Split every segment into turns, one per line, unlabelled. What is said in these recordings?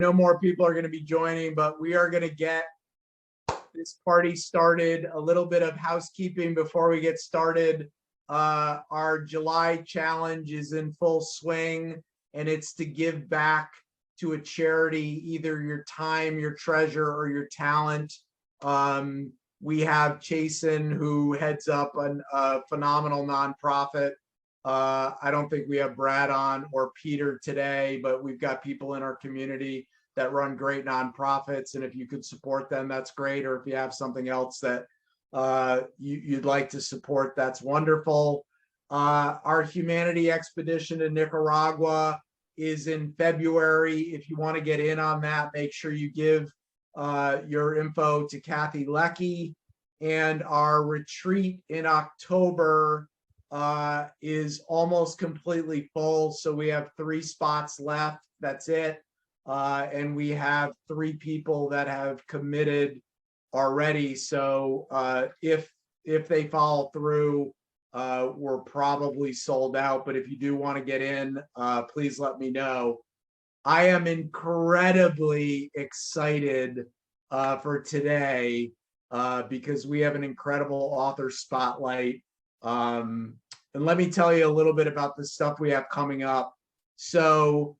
No more people are going to be joining, but we are going to get this party started. A little bit of housekeeping before we get started. Our July challenge is in full swing, and it's to give back to a charity, either your time, your treasure, or your talent. We have Chasen, who heads up a phenomenal nonprofit. I don't think we have Brad on or Peter today, but we've got people in our community that run great nonprofits. And if you could support them, that's great. Or if you have something else that you'd like to support, that's wonderful. Our humanity expedition to Nicaragua is in February. If you want to get in on that, make sure you give your info to Kathy Leckie. And our retreat in October is almost completely full. So we have 3 spots left. That's it. And we have 3 people that have committed already. So if they follow through, we're probably sold out. But if you do want to get in, please let me know. I am incredibly excited for today because we have an incredible author spotlight. And let me tell you a little bit about the stuff we have coming up. So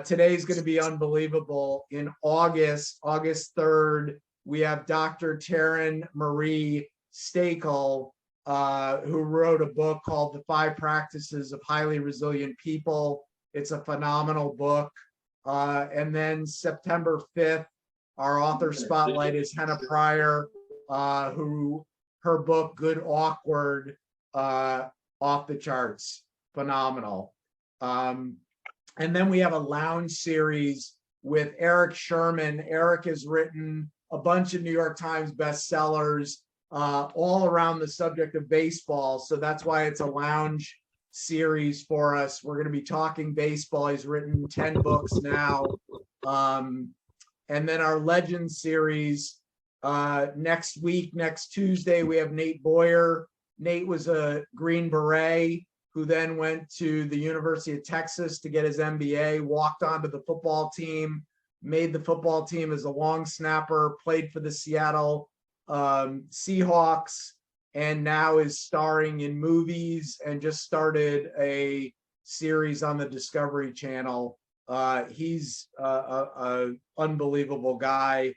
today's going to be unbelievable. In August 3rd, we have Dr. Taryn Marie Stakel, who wrote a book called The 5 Practices of Highly Resilient People. It's a phenomenal book. And then September 5th, our author spotlight is Hannah Pryor, who her book, Good Awkward, off the charts, phenomenal. And then we have a lounge series with Eric Sherman. Eric has written a bunch of New York Times bestsellers all around the subject of baseball. So that's why it's a lounge series for us. We're going to be talking baseball. He's written 10 books now. And then our Legends series next week, next Tuesday, we have Nate Boyer. Nate was a Green Beret who then went to the University of Texas to get his MBA, walked onto the football team, made the football team as a long snapper, played for the Seattle Seahawks, and now is starring in movies and just started a series on the Discovery Channel. He's an unbelievable guy.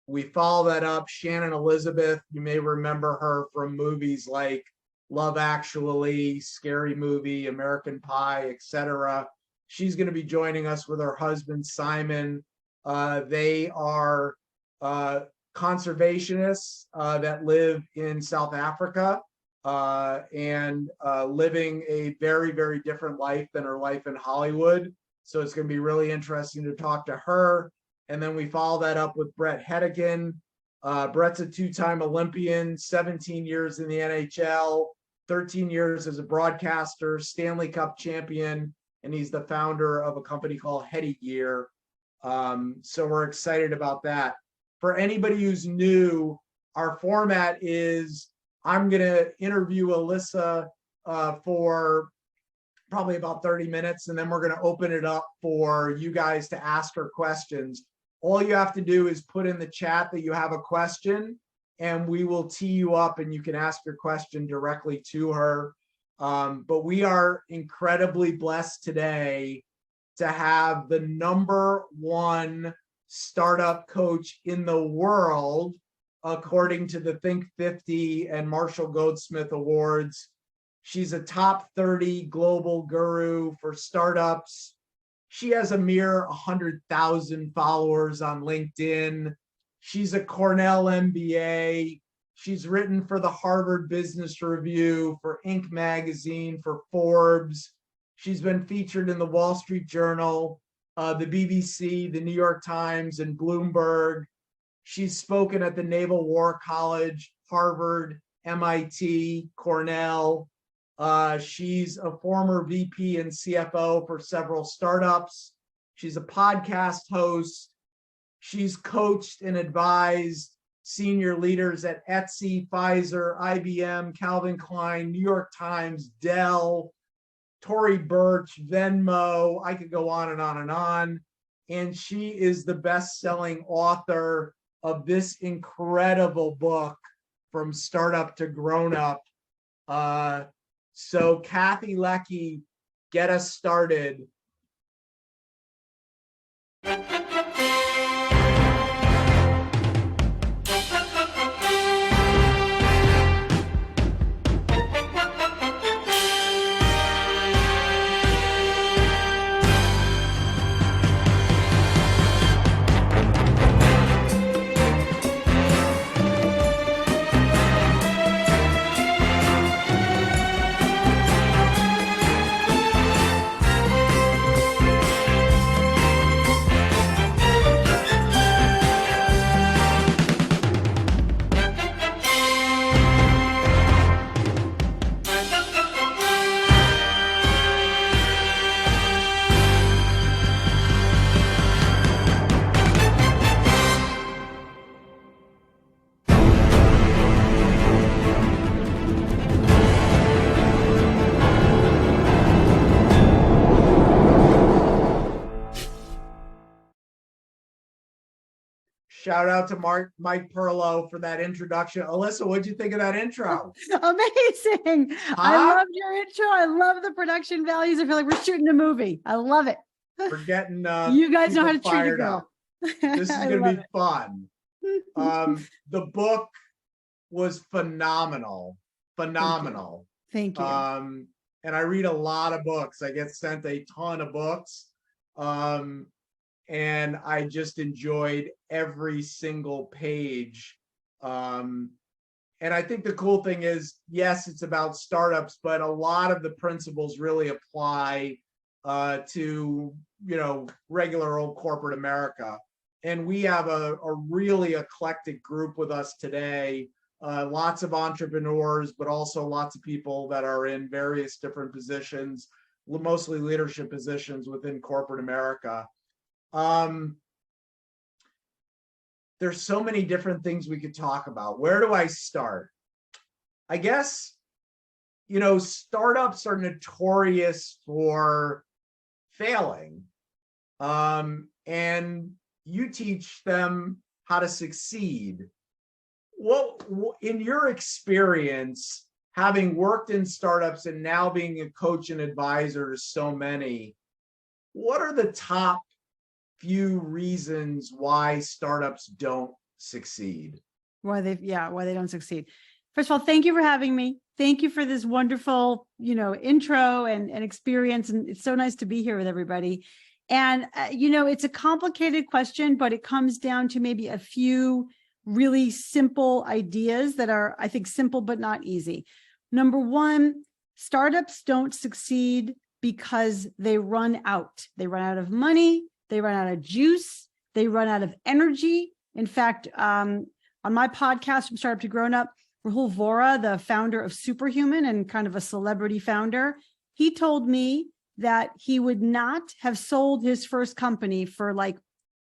We follow that up. Shannon Elizabeth, you may remember her from movies like Love Actually, Scary Movie, American Pie, etc. She's going to be joining us with her husband, Simon. They are conservationists that live in South Africa and living a very, very different life than her life in Hollywood. So it's going to be really interesting to talk to her. And then we follow that up with Brett Hedigan. Brett's a 2-time Olympian, 17 years in the NHL, 13 years as a broadcaster, Stanley Cup champion, and he's the founder of a company called Heady Gear. So we're excited about that. For anybody who's new, our format is I'm going to interview Alisa for probably about 30 minutes, and then we're going to open it up for you guys to ask her questions. All you have to do is put in the chat that you have a question, and we will tee you up and you can ask your question directly to her. But we are incredibly blessed today to have the #1 startup coach in the world, according to the Think 50 and Marshall Goldsmith Awards. She's a top 30 global guru for startups. She has a mere 100,000 followers on LinkedIn. She's a Cornell MBA. She's written for the Harvard Business Review, for Inc. magazine, for Forbes. She's been featured in the Wall Street Journal, the BBC, the New York Times, and Bloomberg. She's spoken at the Naval War College, Harvard, MIT, Cornell. She's a former VP and CFO for several startups. She's a podcast host. She's coached and advised senior leaders at Etsy, Pfizer, IBM, Calvin Klein, New York Times, Dell, Tory Burch, Venmo. I could go on and on and on. and she is the best-selling author of this incredible book, From Startup to Grown Up. So Kathy Leckie, get us started. Shout out to Mike Perlow for that introduction. Alisa, what'd you think of that intro?
Amazing. I loved your intro. I love the production values. I feel like we're shooting a movie. I love it.
We're getting
you guys know how to treat a girl.
This is going to be fun. The book was phenomenal. Phenomenal.
Thank you.
And I read a lot of books. I get sent a ton of books. And I just enjoyed every single page. And I think the cool thing is, yes, it's about startups, but a lot of the principles really apply to, regular old corporate America. And we have a really eclectic group with us today. Lots of entrepreneurs, but also lots of people that are in various different positions, mostly leadership positions within corporate America. There's so many different things we could talk about. Where do I start? I guess, startups are notorious for failing. And you teach them how to succeed. What, in your experience, having worked in startups and now being a coach and advisor to so many, what are the top few reasons why startups don't succeed?
Why they don't succeed. First of all, thank you for having me. Thank you for this wonderful, intro and experience. And it's so nice to be here with everybody. And, it's a complicated question, but it comes down to maybe a few really simple ideas that are, I think, simple, but not easy. Number one, startups don't succeed because they run out. They run out of money. They run out of juice. They run out of energy. In fact, on my podcast, From Startup to Grown Up, Rahul Vora, the founder of Superhuman and kind of a celebrity founder, he told me that he would not have sold his first company for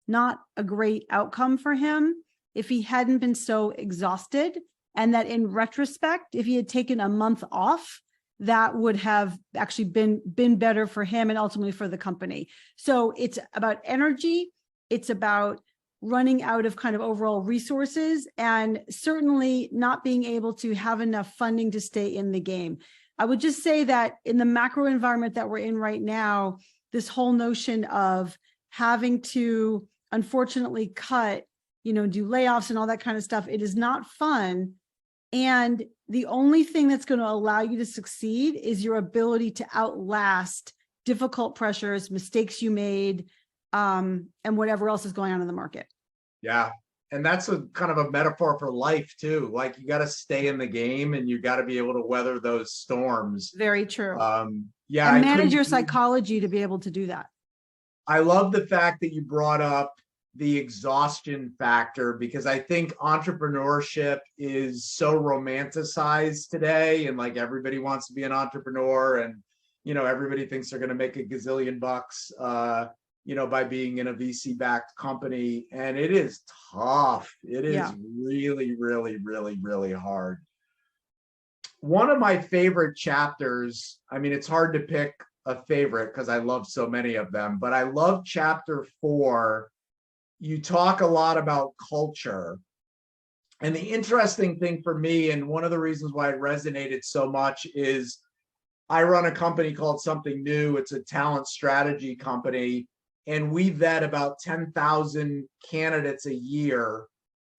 not a great outcome for him if he hadn't been so exhausted. And that in retrospect, if he had taken a month off, that would have actually been better for him and ultimately for the company. So it's about energy. It's about running out of kind of overall resources and certainly not being able to have enough funding to stay in the game. I would just say that in the macro environment that we're in right now, this whole notion of having to unfortunately cut, do layoffs and all that kind of stuff, it is not fun. And the only thing that's going to allow you to succeed is your ability to outlast difficult pressures, mistakes you made, and whatever else is going on in the market. Yeah.
And that's a kind of a metaphor for life too. You got to stay in the game and you got to be able to weather those storms.
Very true.
Yeah.
And manage your psychology to be able to do that.
I love the fact that you brought up the exhaustion factor, because I think entrepreneurship is so romanticized today, and everybody wants to be an entrepreneur, and everybody thinks they're going to make a gazillion bucks by being in a VC-backed company, and it is tough. It is really, really, really, really hard. One of my favorite chapters, it's hard to pick a favorite because I love so many of them, but I love chapter 4. You talk a lot about culture. And the interesting thing for me, and one of the reasons why it resonated so much, is I run a company called Something New. It's a talent strategy company, and we vet about 10,000 candidates a year.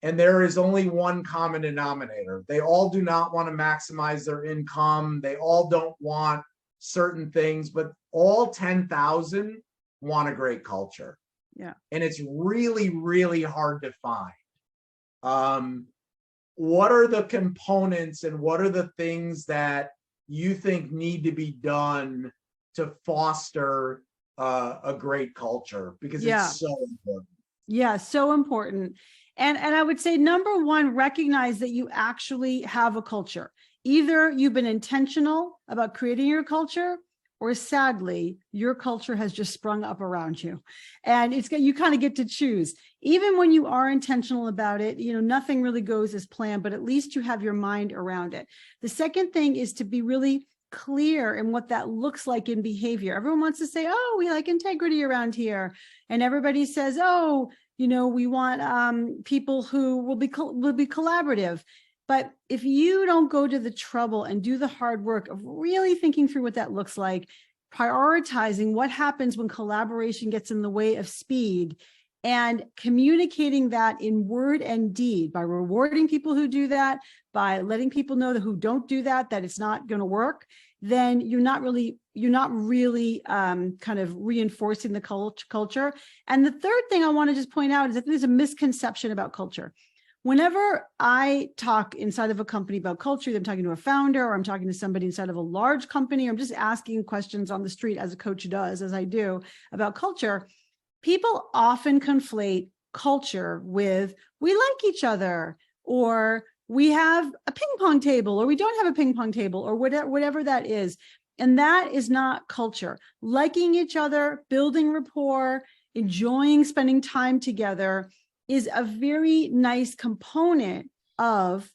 And there is only one common denominator. They all do not want to maximize their income. They all don't want certain things, but all 10,000 want a great culture.
Yeah.
And it's really, really hard to find. What are the components and what are the things that you think need to be done to foster a great culture? Because it's so important.
Yeah, so important. And I would say, number one, recognize that you actually have a culture. Either you've been intentional about creating your culture, or sadly, your culture has just sprung up around you. And you kind of get to choose. Even when you are intentional about it, nothing really goes as planned, but at least you have your mind around it. The second thing is to be really clear in what that looks like in behavior. Everyone wants to say, oh, we like integrity around here. And everybody says, oh, we want people who will be collaborative. But if you don't go to the trouble and do the hard work of really thinking through what that looks like, prioritizing what happens when collaboration gets in the way of speed, and communicating that in word and deed by rewarding people who do that, by letting people know that who don't do that it's not going to work, then you're not really kind of reinforcing the culture. And the third thing I want to just point out is that there's a misconception about culture. Whenever I talk inside of a company about culture, I'm talking to a founder, or I'm talking to somebody inside of a large company, or I'm just asking questions on the street as a coach does, as I do, about culture, people often conflate culture with we like each other, or we have a ping pong table, or we don't have a ping pong table, or whatever that is. And that is not culture. Liking each other, building rapport, enjoying spending time together is a very nice component of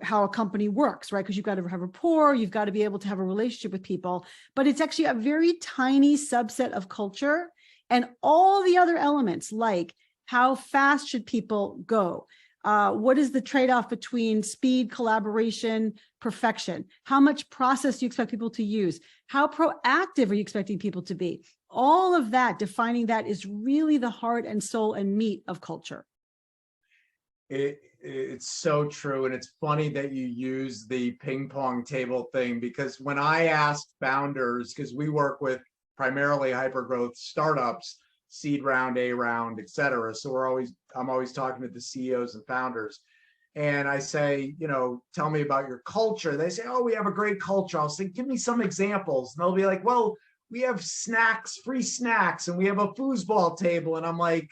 how a company works, right? Because you've got to have rapport, you've got to be able to have a relationship with people, but it's actually a very tiny subset of culture. And all the other elements, like how fast should people go? What is the trade-off between speed, collaboration, perfection? How much process do you expect people to use? How proactive are you expecting people to be? All of that, defining that, is really the heart and soul and meat of culture.
It's so true. And it's funny that you use the ping pong table thing, because when I asked founders, because we work with primarily hypergrowth startups, seed round, A round, et cetera. So I'm always talking to the CEOs and founders. And I say, tell me about your culture. They say, oh, we have a great culture. I'll say, give me some examples. And they'll be like, well, we have snacks, free snacks, and we have a foosball table. And I'm like,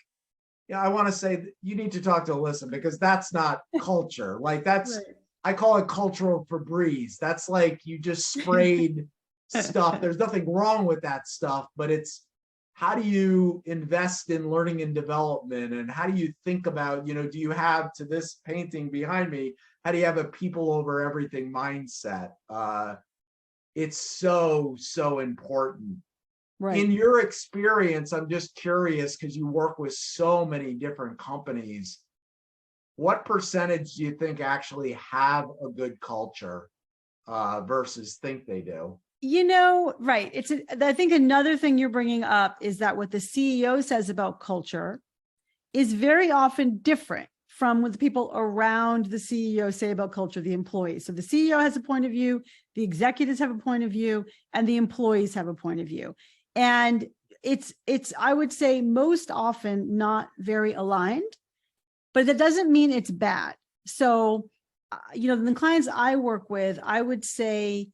yeah, I want to say you need to talk to Alisa, because that's not culture. Like that's, right. I call it cultural Febreze. That's like you just sprayed stuff. There's nothing wrong with that stuff, but it's how do you invest in learning and development? And how do you think about, do you have, to this painting behind me, how do you have a people over everything mindset? It's so, so important. Right. In your experience, I'm just curious, because you work with so many different companies, what percentage do you think actually have a good culture versus think they do?
Right. I think another thing you're bringing up is that what the CEO says about culture is very often different from what the people around the CEO say about culture, the employees. So the CEO has a point of view, the executives have a point of view, and the employees have a point of view. And it's, I would say, most often not very aligned, but that doesn't mean it's bad. So, the clients I work with, I would say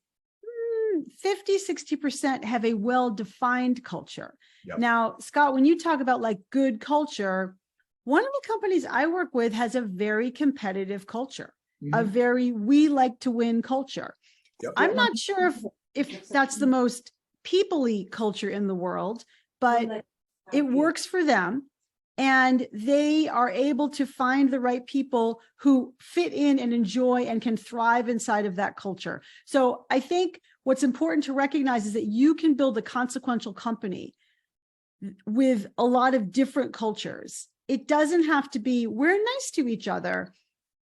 50-60% have a well-defined culture. Yep. Now, Scott, when you talk about like good culture, one of the companies I work with has a very competitive culture, a very we like to win culture. Yep. I'm not sure if that's the most people-y culture in the world, but it works for them. And they are able to find the right people who fit in and enjoy and can thrive inside of that culture. So I think what's important to recognize is that you can build a consequential company with a lot of different cultures. It doesn't have to be, we're nice to each other.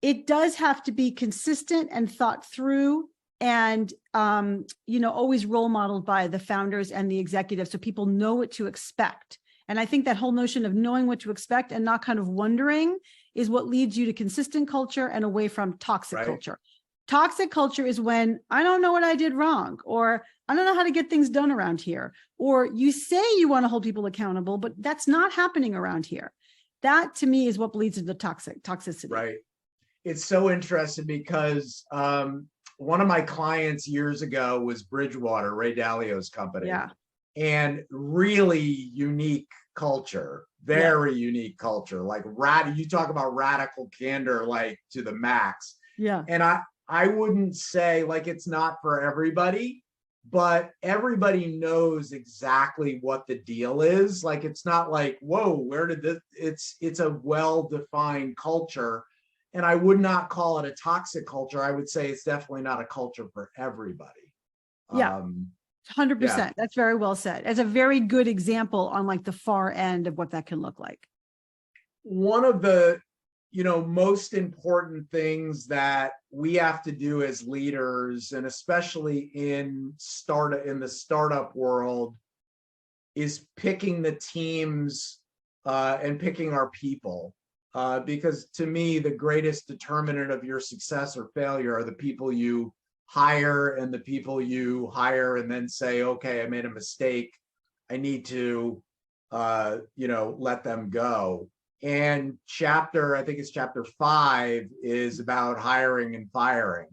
It does have to be consistent and thought through and, always role modeled by the founders and the executives so people know what to expect. And I think that whole notion of knowing what to expect and not kind of wondering is what leads you to consistent culture and away from toxic culture. Toxic culture is when I don't know what I did wrong, or I don't know how to get things done around here, or you say you want to hold people accountable, but that's not happening around here. That to me is what leads into toxicity.
Right. It's so interesting because one of my clients years ago was Bridgewater, Ray Dalio's company.
Yeah.
And really unique culture, very unique culture, like you talk about radical candor, like to the max.
Yeah.
And I wouldn't say like it's not for everybody, but everybody knows exactly what the deal is. Like, it's not like, whoa, where did this, it's a well-defined culture. And I would not call it a toxic culture. I would say it's definitely not a culture for everybody.
Yeah. 100%. Yeah. That's very well said. It's a very good example on like the far end of what that can look like.
One of the, most important things that we have to do as leaders, and especially in the startup world, is picking the teams and picking our people. Because to me, the greatest determinant of your success or failure are the people you hire and the people you hire and then say, okay, I made a mistake. I need to, let them go. And I think it's chapter 5 is about hiring and firing,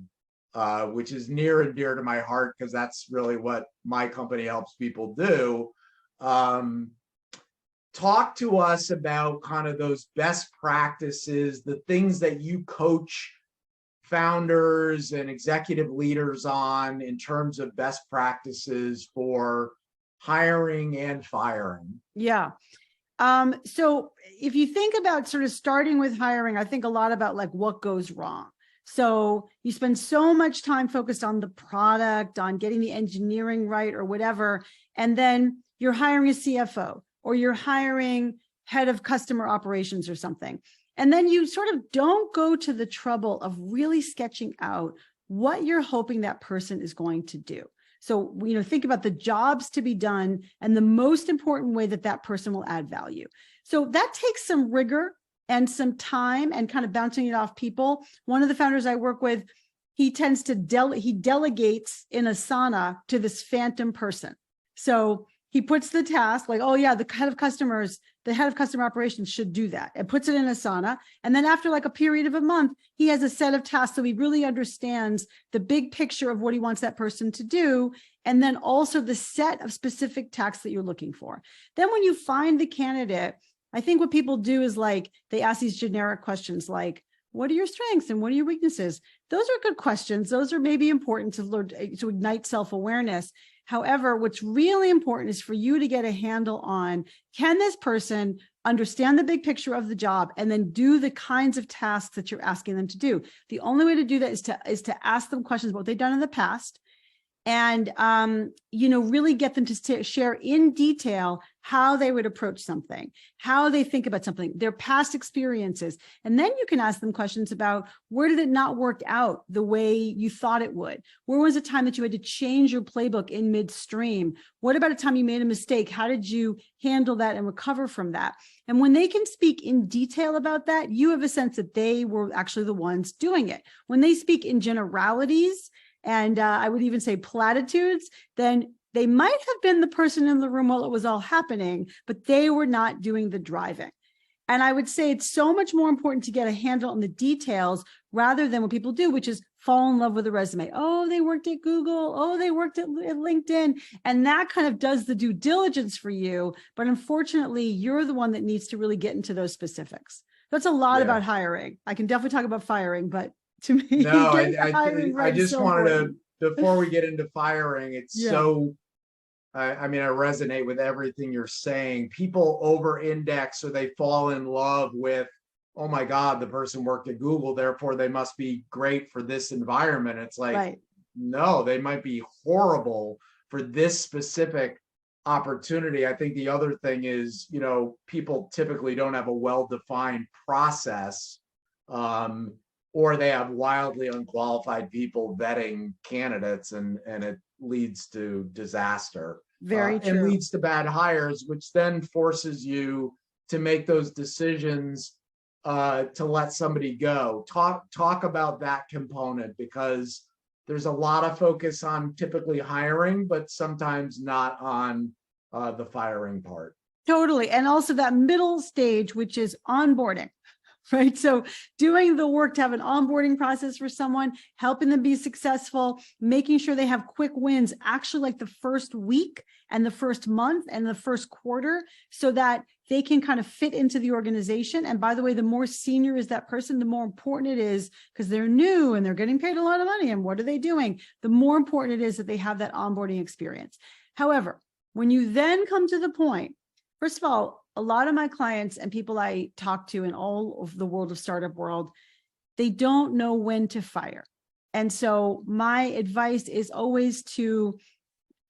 which is near and dear to my heart because that's really what my company helps people do. Talk to us about kind of those best practices, the things that you coach founders and executive leaders on in terms of best practices for hiring and firing.
Yeah. So if you think about sort of starting with hiring, I think a lot about like what goes wrong. So you spend so much time focused on the product, on getting the engineering right or whatever, and then you're hiring a CFO or you're hiring head of customer operations or something. And then you sort of don't go to the trouble of really sketching out what you're hoping that person is going to do. So, think about the jobs to be done and the most important way that that person will add value. So that takes some rigor and some time and kind of bouncing it off people. One of the founders I work with, he tends to he delegates in Asana to this phantom person. So he puts the task like, oh yeah, the head of customer operations should do that, and puts it in Asana. And then after like a period of a month, he has a set of tasks so he really understands the big picture of what he wants that person to do. And then also the set of specific tasks that you're looking for. Then when you find the candidate, I think what people do is like, they ask these generic questions like, what are your strengths and what are your weaknesses? Those are good questions. Those are maybe important to learn to ignite self-awareness. However, what's really important is for you to get a handle on, can this person understand the big picture of the job and then do the kinds of tasks that you're asking them to do? The only way to do that is to ask them questions about what they've done in the past and, really get them to share in detail how they would approach something, how they think about something, their past experiences. And then you can ask them questions about, where did it not work out the way you thought it would? Where was a time that you had to change your playbook in midstream? What about a time you made a mistake? How did you handle that and recover from that? And when they can speak in detail about that, you have a sense that they were actually the ones doing it. When they speak in generalities, and I would even say platitudes, then they might have been the person in the room while it was all happening, but they were not doing the driving. And I would say it's so much more important to get a handle on the details rather than what people do, which is fall in love with a resume. Oh, they worked at Google. Oh, they worked at LinkedIn. And that kind of does the due diligence for you. But unfortunately, you're the one that needs to really get into those specifics. That's a lot about hiring. I can definitely talk about firing, but to me,
no, I just wanted to, before we get into firing, it's so, I resonate with everything you're saying. People over-index or they fall in love with, oh my God, the person worked at Google, therefore they must be great for this environment. It's like, no, they might be horrible for this specific opportunity. I think the other thing is, people typically don't have a well-defined process, or they have wildly unqualified people vetting candidates, and it leads to disaster.
Very
And
true.
leads to bad hires, which then forces you to make those decisions to let somebody go. Talk about that component, because there's a lot of focus on typically hiring, but sometimes not on the firing part.
Totally. And also that middle stage, which is onboarding, right? So doing the work to have an onboarding process for someone, helping them be successful, making sure they have quick wins, actually like the first week and the first month and the first quarter, so that they can kind of fit into the organization. And by the way, the more senior is that person, the more important it is, because they're new and they're getting paid a lot of money. And what are they doing? The more important it is that they have that onboarding experience. However, when you then come to the point, first of all, a lot of my clients and people I talk to in all of the world of startup world, they don't know when to fire. And so my advice is always to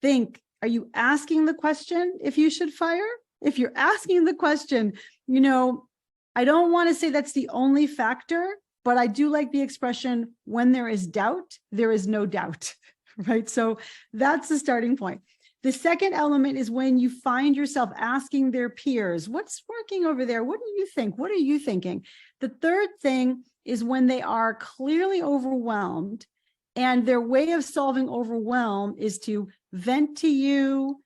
think, are you asking the question if you should fire? If you're asking the question, I don't want to say that's the only factor, but I do like the expression, when there is doubt, there is no doubt, right? So that's the starting point. The second element is when you find yourself asking their peers, what's working over there? What do you think? What are you thinking? The third thing is when they are clearly overwhelmed, and their way of solving overwhelm is to vent to you,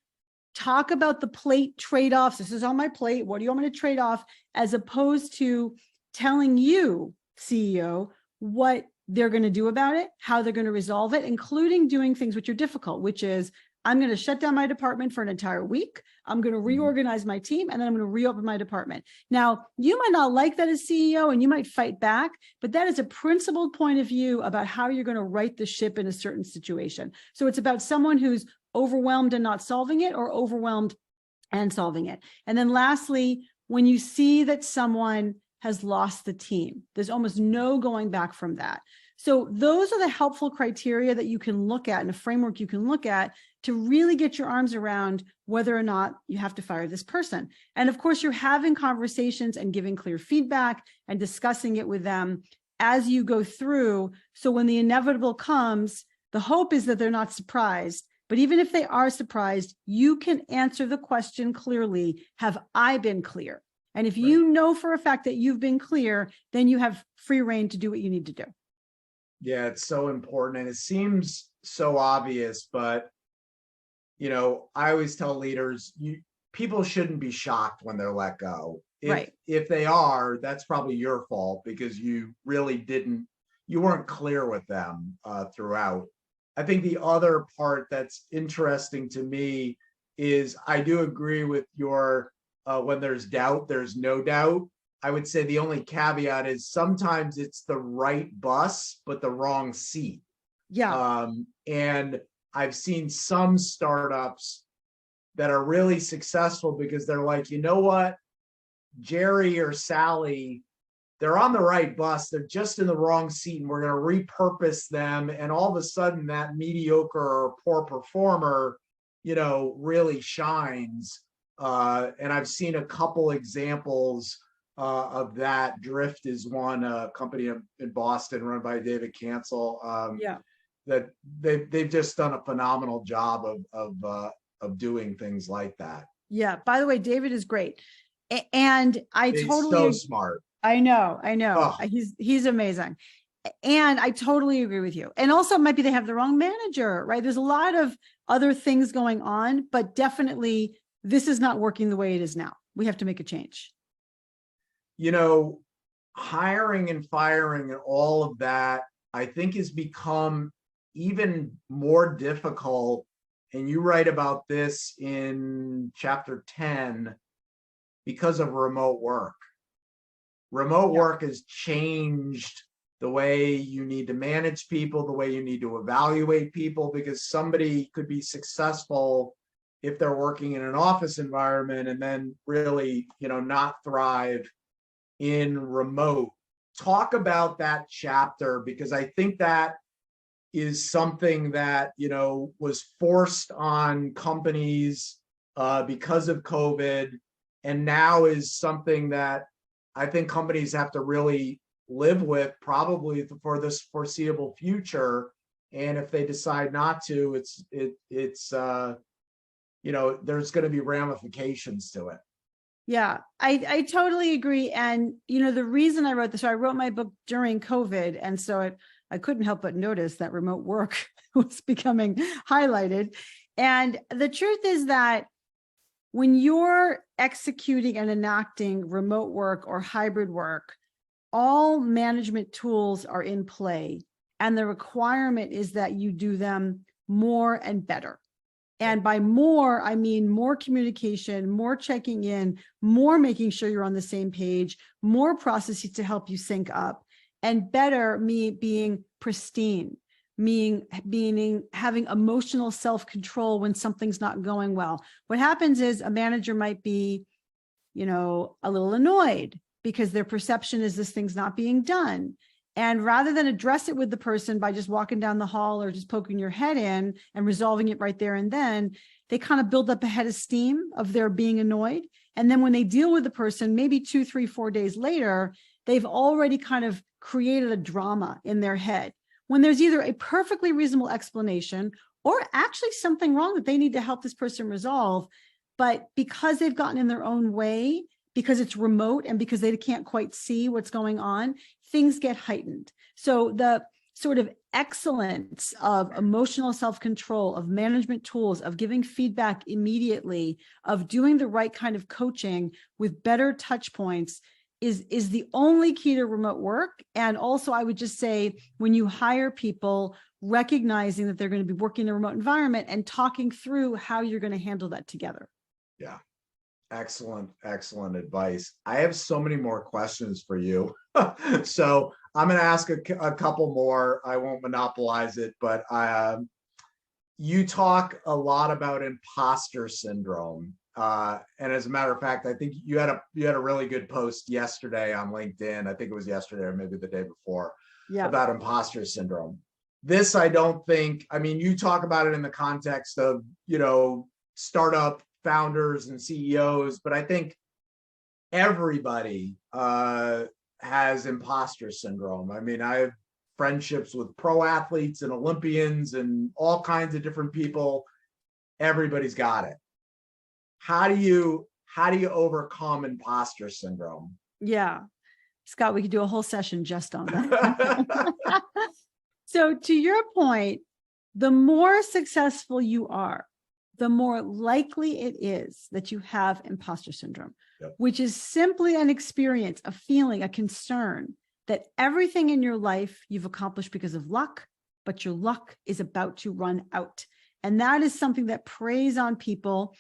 talk about the plate trade-offs. This is on my plate. What do you want me to trade off? As opposed to telling you, CEO, what they're going to do about it, how they're going to resolve it, including doing things which are difficult, which is, I'm going to shut down my department for an entire week. I'm going to reorganize my team, and then I'm going to reopen my department. Now, you might not like that as CEO, and you might fight back, but that is a principled point of view about how you're going to right the ship in a certain situation. So it's about someone who's overwhelmed and not solving it, or overwhelmed and solving it. And then lastly, when you see that someone has lost the team, there's almost no going back from that. So those are the helpful criteria that you can look at, and a framework you can look at to really get your arms around whether or not you have to fire this person. And of course, you're having conversations and giving clear feedback and discussing it with them as you go through. So when the inevitable comes, the hope is that they're not surprised. But even if they are surprised, you can answer the question clearly. Have I been clear? And if you know for a fact that you've been clear, then you have free reign to do what you need to do.
Yeah, it's so important. And it seems so obvious, but I always tell leaders, people shouldn't be shocked when they're let go. If they are, that's probably your fault, because you really you weren't clear with them throughout. I think the other part that's interesting to me is, I do agree with your, when there's doubt, there's no doubt. I would say the only caveat is sometimes it's the right bus, but the wrong seat.
Yeah.
And I've seen some startups that are really successful because they're like, you know what, Jerry or Sally, they're on the right bus, they're just in the wrong seat, and we're going to repurpose them. And all of a sudden that mediocre or poor performer, really shines. And I've seen a couple examples of that. Drift is one, company in Boston run by David Cancel. That they've just done a phenomenal job of doing things like that.
Yeah. By the way, David is great. And
He's so smart.
I know.
Oh.
He's amazing. And I totally agree with you. And also maybe they have the wrong manager, right? There's a lot of other things going on, but definitely this is not working the way it is now. We have to make a change.
Hiring and firing and all of that, I think, has become even more difficult. And you write about this in chapter 10, because of remote work. Remote work has changed the way you need to manage people, the way you need to evaluate people, because somebody could be successful if they're working in an office environment and then really, not thrive in remote. Talk about that chapter, because I think that is something that, was forced on companies because of COVID, and now is something that I think companies have to really live with probably for this foreseeable future. And if they decide not to, there's going to be ramifications to it.
Yeah, I totally agree. And, the reason I wrote this, so I wrote my book during COVID. And so I couldn't help but notice that remote work was becoming highlighted. And the truth is that when you're executing and enacting remote work or hybrid work, all management tools are in play. And the requirement is that you do them more and better. And by more, I mean more communication, more checking in, more making sure you're on the same page, more processes to help you sync up, and better being pristine, meaning having emotional self-control when something's not going well. What happens is a manager might be, a little annoyed because their perception is this thing's not being done. And rather than address it with the person by just walking down the hall or just poking your head in and resolving it right there and then, they kind of build up a head of steam of their being annoyed. And then when they deal with the person, maybe 2, 3, 4 days later, they've already kind of created a drama in their head when there's either a perfectly reasonable explanation or actually something wrong that they need to help this person resolve. But because they've gotten in their own way, because it's remote and because they can't quite see what's going on, things get heightened. So the sort of excellence of emotional self-control, of management tools, of giving feedback immediately, of doing the right kind of coaching with better touch points is the only key to remote work. And also, I would just say, when you hire people, recognizing that they're going to be working in a remote environment and talking through how you're going to handle that together.
Yeah. Excellent advice. I have so many more questions for you. So I'm going to ask a couple more. I won't monopolize it, but you talk a lot about imposter syndrome. And as a matter of fact, I think you had a really good post yesterday on LinkedIn. I think it was yesterday or maybe the day before, about imposter syndrome. This, I don't think, you talk about it in the context of, startup founders and CEOs, but I think everybody has imposter syndrome. I have friendships with pro athletes and Olympians and all kinds of different people. Everybody's got it. How do you overcome imposter syndrome?
Yeah, Scott, we could do a whole session just on that. So to your point, the more successful you are, the more likely it is that you have imposter syndrome, which is simply an experience, a feeling, a concern that everything in your life you've accomplished because of luck, but your luck is about to run out. And that is something that preys on people.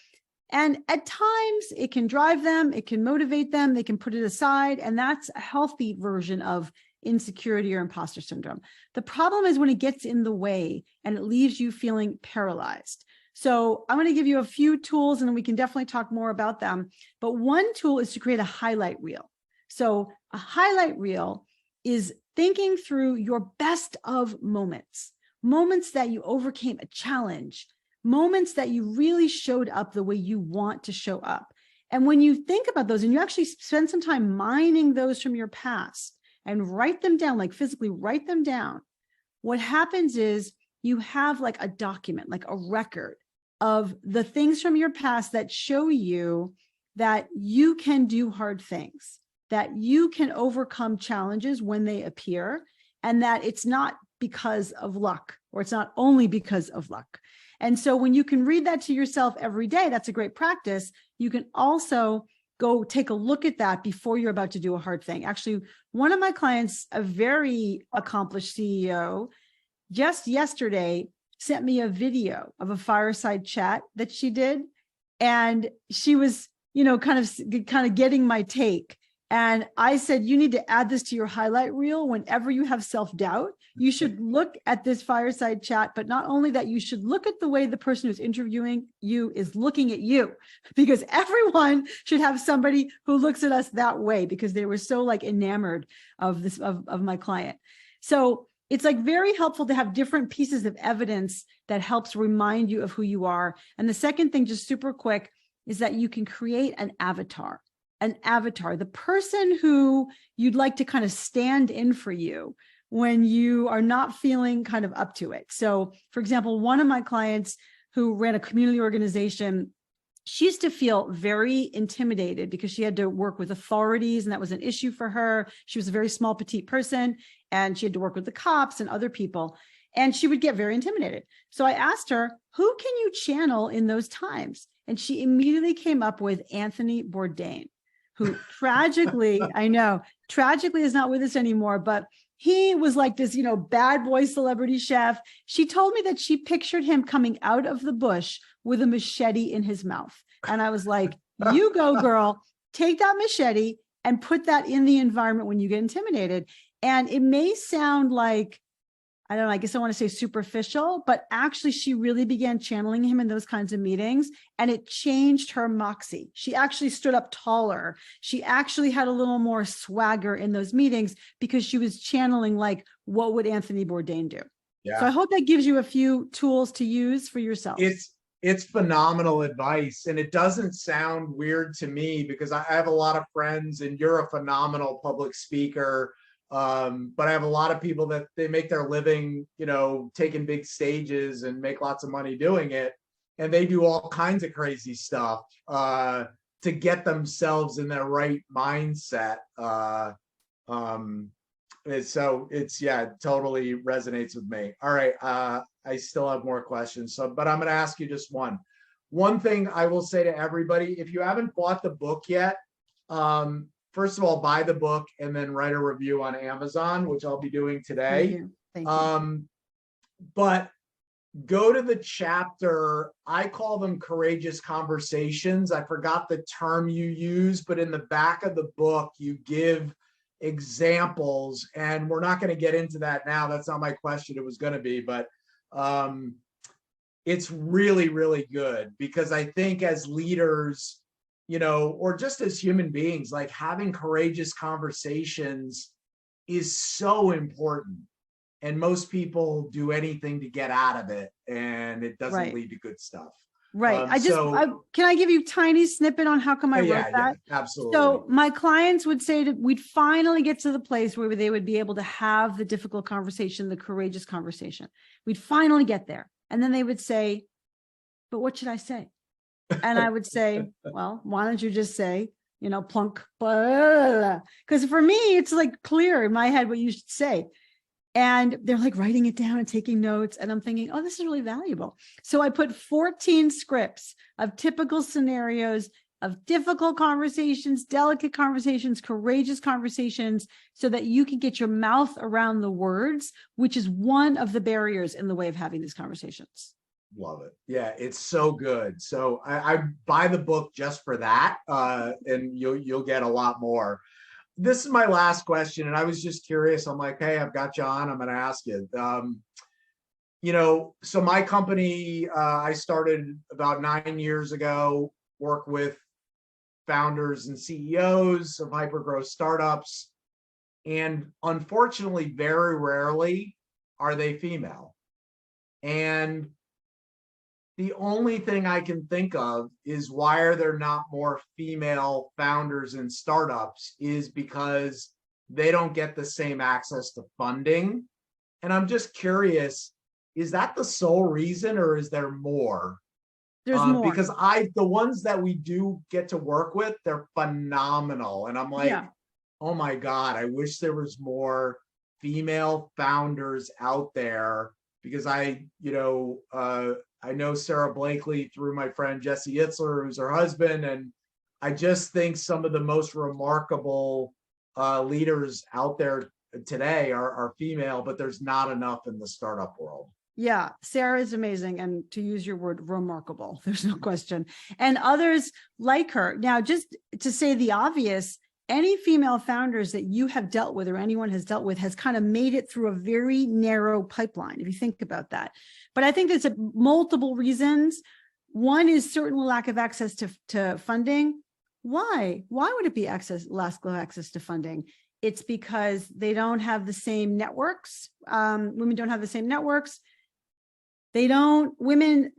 And at times it can drive them, it can motivate them, they can put it aside. And that's a healthy version of insecurity or imposter syndrome. The problem is when it gets in the way and it leaves you feeling paralyzed. So I'm going to give you a few tools and then we can definitely talk more about them. But one tool is to create a highlight reel. So a highlight reel is thinking through your best of moments, moments that you overcame a challenge, moments that you really showed up the way you want to show up. And when you think about those and you actually spend some time mining those from your past and write them down, like physically write them down, what happens is you have like a document, like a record of the things from your past that show you that you can do hard things, that you can overcome challenges when they appear, and that it's not because of luck, or it's not only because of luck. And so when you can read that to yourself every day, that's a great practice. You can also go take a look at that before you're about to do a hard thing. Actually, one of my clients, a very accomplished CEO, just yesterday sent me a video of a fireside chat that she did. And she was, kind of getting my take. And I said, you need to add this to your highlight reel. Whenever you have self-doubt, you should look at this fireside chat, but not only that, you should look at the way the person who's interviewing you is looking at you, because everyone should have somebody who looks at us that way, because they were so enamored of this, of my client. So it's like very helpful to have different pieces of evidence that helps remind you of who you are. And the second thing, just super quick, is that you can create an avatar, the person who you'd like to kind of stand in for you when you are not feeling kind of up to it. So for example, one of my clients who ran a community organization, she used to feel very intimidated because she had to work with authorities and that was an issue for her. She was a very small, petite person and she had to work with the cops and other people. And she would get very intimidated. So I asked her, who can you channel in those times? And she immediately came up with Anthony Bourdain, who tragically, I know, tragically is not with us anymore, but he was like this, bad boy celebrity chef. She told me that she pictured him coming out of the bush with a machete in his mouth. And I was like, you go, girl, take that machete and put that in the environment when you get intimidated. And it may sound like, I don't know, I guess I want to say superficial, but actually she really began channeling him in those kinds of meetings and it changed her moxie. She actually stood up taller. She actually had a little more swagger in those meetings because she was channeling like, what would Anthony Bourdain do? Yeah. So I hope that gives you a few tools to use for yourself.
It's phenomenal advice. And it doesn't sound weird to me because I have a lot of friends and you're a phenomenal public speaker. But I have a lot of people that they make their living, taking big stages and make lots of money doing it. And they do all kinds of crazy stuff to get themselves in their right mindset. So it totally resonates with me. All right. I still have more questions. But I'm going to ask you just one. One thing I will say to everybody, if you haven't bought the book yet, first of all, buy the book and then write a review on Amazon, which I'll be doing today.
Thank you.
But go to the chapter, I call them courageous conversations. I forgot the term you use, but in the back of the book, you give examples, and we're not going to get into that now. That's not my question. It was going to be, but it's really, really good because I think as leaders, or just as human beings, like having courageous conversations is so important. And most people do anything to get out of it and it doesn't lead to good stuff.
Right. Can I give you a tiny snippet on how come I wrote that?
Yeah, absolutely.
So my clients would say that we'd finally get to the place where they would be able to have the difficult conversation, the courageous conversation. We'd finally get there. And then they would say, but what should I say? And I would say, well, why don't you just say, plunk, because for me, it's like clear in my head what you should say. And they're like writing it down and taking notes. And I'm thinking, oh, this is really valuable. So I put 14 scripts of typical scenarios of difficult conversations, delicate conversations, courageous conversations, so that you can get your mouth around the words, which is one of the barriers in the way of having these conversations.
Love it. Yeah, it's so good. So I buy the book just for that, and you'll get a lot more. This is my last question, and I was just curious. I'm like, hey, I've got you on. I'm going to ask you. So my company, I started about 9 years ago, work with founders and CEOs of hypergrowth startups, and unfortunately, very rarely are they female. And the only thing I can think of is why are there not more female founders in startups is because they don't get the same access to funding. And I'm just curious, is that the sole reason or is there more?
There's more.
Because the ones that we do get to work with, they're phenomenal. And I'm like, oh my God, I wish there was more female founders out there because I know Sarah Blakely through my friend Jesse Itzler, who's her husband, and I just think some of the most remarkable leaders out there today are female, but there's not enough in the startup world.
Yeah, Sarah is amazing. And to use your word, remarkable, there's no question. And others like her. Now, just to say the obvious, any female founders that you have dealt with or anyone has dealt with has kind of made it through a very narrow pipeline, if you think about that. But I think there's multiple reasons. One is certainly lack of access to funding. Why? Why would it be lack of access to funding? it's because they don't have the same networks. Women don't have the same networks. Women,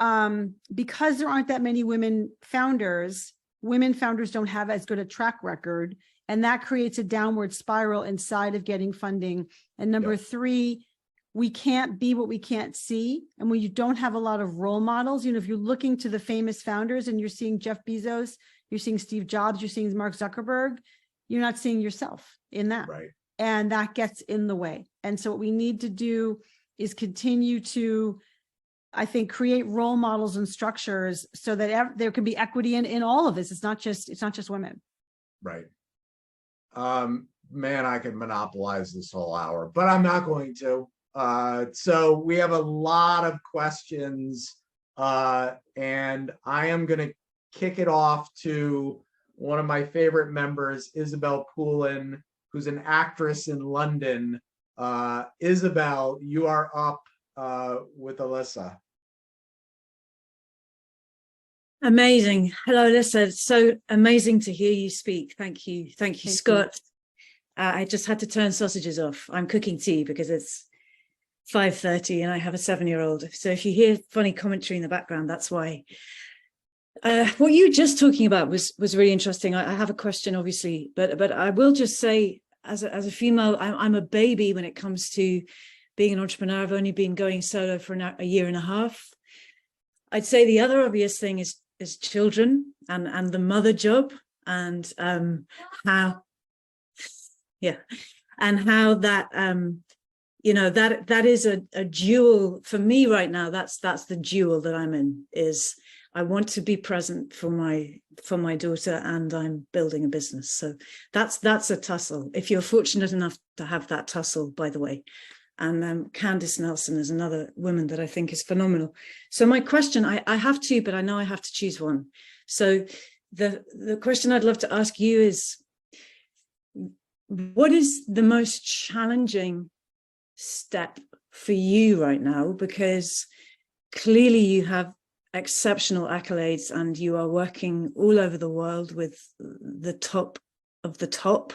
because there aren't that many women founders don't have as good a track record. And that creates a downward spiral inside of getting funding. And number three, we can't be what we can't see. And when you don't have a lot of role models, if you're looking to the famous founders and you're seeing Jeff Bezos, you're seeing Steve Jobs, you're seeing Mark Zuckerberg, you're not seeing yourself in that.
Right.
And that gets in the way. And so what we need to do is continue to, I think, create role models and structures so that there can be equity in all of this. It's not just women.
Right. Man, I could monopolize this whole hour, but I'm not going to. So we have a lot of questions, and I am going to kick it off to one of my favorite members, Isabel Poulin, who's an actress in London. Isabel, you are up with Alisa.
Amazing. Hello, Alisa. It's so amazing to hear you speak. Thank you. Thank you, Scott. I just had to turn sausages off. I'm cooking tea because it's 5:30 and I have a 7-year-old. So if you hear funny commentary in the background, that's why. What you were just talking about was really interesting. I have a question, obviously, but I will just say, as a female, I'm a baby when it comes to being an entrepreneur. I've only been going solo for a year and a half. I'd say the other obvious thing is children and the mother job, and how that that is a jewel for me right now. That's the jewel that I'm in. Is I want to be present for my daughter, and I'm building a business. So that's a tussle. If you're fortunate enough to have that tussle, by the way. And Candice Nelson is another woman that I think is phenomenal. So my question, I have two, but I know I have to choose one. So the question I'd love to ask you is, what is the most challenging step for you right now? Because clearly you have exceptional accolades and you are working all over the world with the top of the top.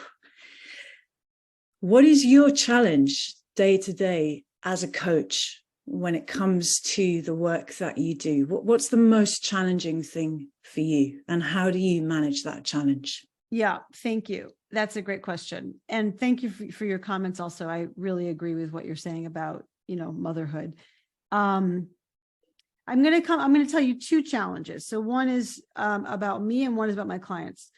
What is your challenge day to day as a coach when it comes to the work that you do? What's the most challenging thing for you, and how do you manage that challenge?
Yeah, thank you. That's a great question. And thank you for your comments also. I really agree with what you're saying about, motherhood. I'm going to tell you two challenges. So one is about me and one is about my clients.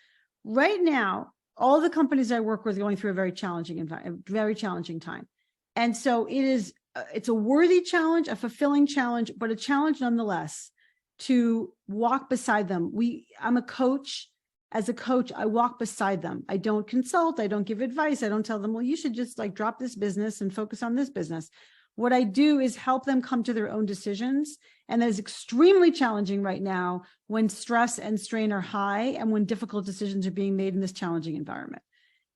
Right now, all the companies I work with are going through a very challenging time. And so it's a worthy challenge, a fulfilling challenge, but a challenge nonetheless to walk beside them. I'm a coach. As a coach, I walk beside them. I don't consult. I don't give advice. I don't tell them, well, you should just drop this business and focus on this business. What I do is help them come to their own decisions. And that is extremely challenging right now when stress and strain are high and when difficult decisions are being made in this challenging environment.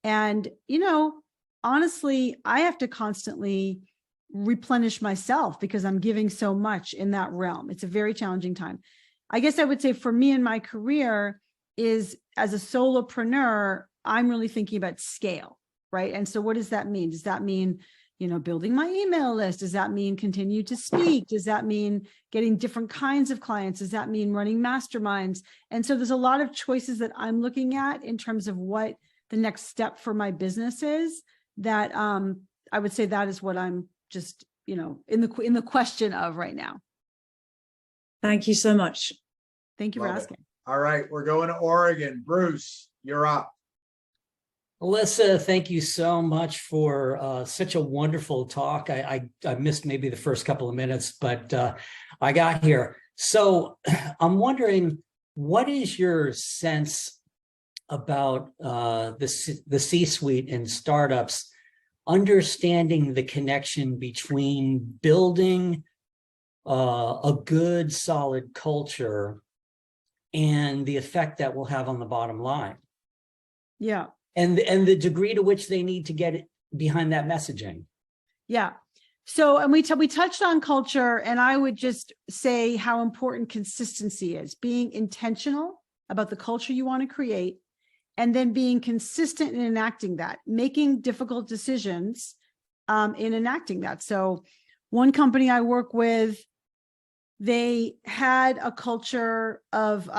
And, honestly, I have to constantly replenish myself because I'm giving so much in that realm. It's a very challenging time. I guess I would say for me in my career is, as a solopreneur, I'm really thinking about scale, right? And so what does that mean? Does that mean, building my email list? Does that mean continue to speak? Does that mean getting different kinds of clients? Does that mean running masterminds? And so there's a lot of choices that I'm looking at in terms of what the next step for my business is, that I would say that is what I'm just, in the question of right now.
Thank you so much.
Thank you for asking.
All right, we're going to Oregon. Bruce, you're up.
Alisa, thank you so much for such a wonderful talk. I missed maybe the first couple of minutes, but I got here. So I'm wondering, what is your sense about the C-suite in startups understanding the connection between building a good, solid culture and the effect that will have on the bottom line?
Yeah.
And the degree to which they need to get it behind that messaging.
Yeah. So, and we touched on culture, and I would just say how important consistency is, being intentional about the culture you want to create and then being consistent in enacting that, making difficult decisions in enacting that. So one company I work with, they had a culture of,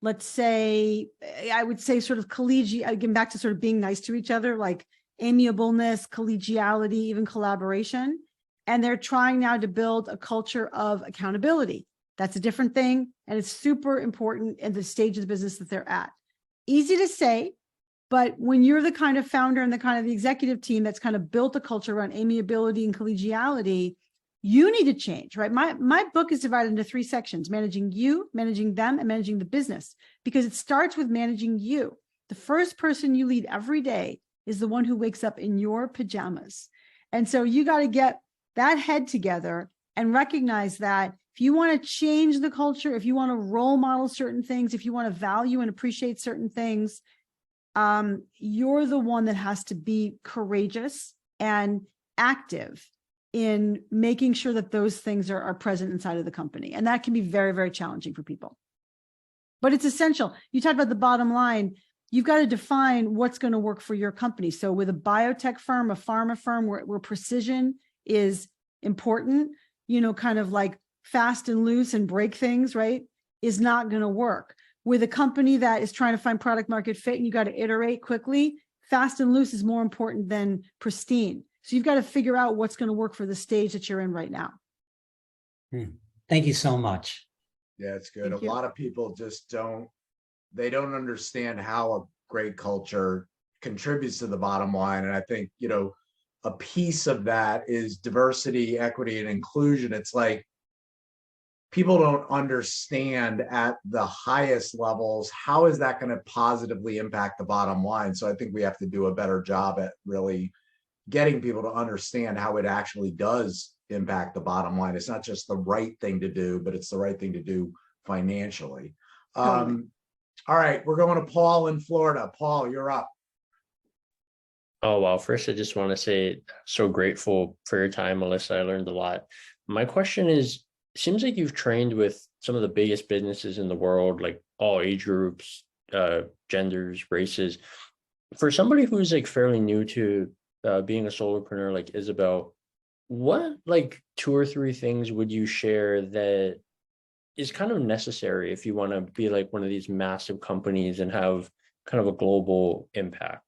let's say, I would say sort of collegiate, again, back to sort of being nice to each other, like amiableness, collegiality, even collaboration. And they're trying now to build a culture of accountability. That's a different thing. And it's super important in the stage of the business that they're at. Easy to say, but when you're the kind of founder and the kind of the executive team that's kind of built a culture around amiability and collegiality, you need to change, right? My book is divided into 3 sections: managing you, managing them, and managing the business, because it starts with managing you. The first person you lead every day is the one who wakes up in your pajamas. And so you got to get that head together and recognize that if you want to change the culture, if you want to role model certain things, if you want to value and appreciate certain things, you're the one that has to be courageous and active in making sure that those things are present inside of the company. And that can be very, very challenging for people. But it's essential. You talked about the bottom line. You've got to define what's going to work for your company. So with a biotech firm, a pharma firm, where precision is important, kind of like fast and loose and break things, right, is not going to work. With a company that is trying to find product market fit and you got to iterate quickly, fast and loose is more important than pristine. So you've got to figure out what's going to work for the stage that you're in right now.
Thank you so much.
Yeah, it's good.
Thank
A
you.
lot of people just don't understand how a great culture contributes to the bottom line. And I think, a piece of that is diversity, equity, and inclusion. It's like people don't understand at the highest levels, how is that going to positively impact the bottom line? So I think we have to do a better job at really getting people to understand how it actually does impact the bottom line. It's not just the right thing to do, but it's the right thing to do financially.
Totally.
All right, we're going to Paul in Florida. Paul, you're up.
Oh, wow. First, I just want to say, so grateful for your time, Alisa. I learned a lot. My question is, seems like you've trained with some of the biggest businesses in the world, like all age groups, genders, races. For somebody who's like fairly new to being a solopreneur like Isabel, what like 2 or 3 things would you share that is kind of necessary if you want to be like one of these massive companies and have kind of a global impact?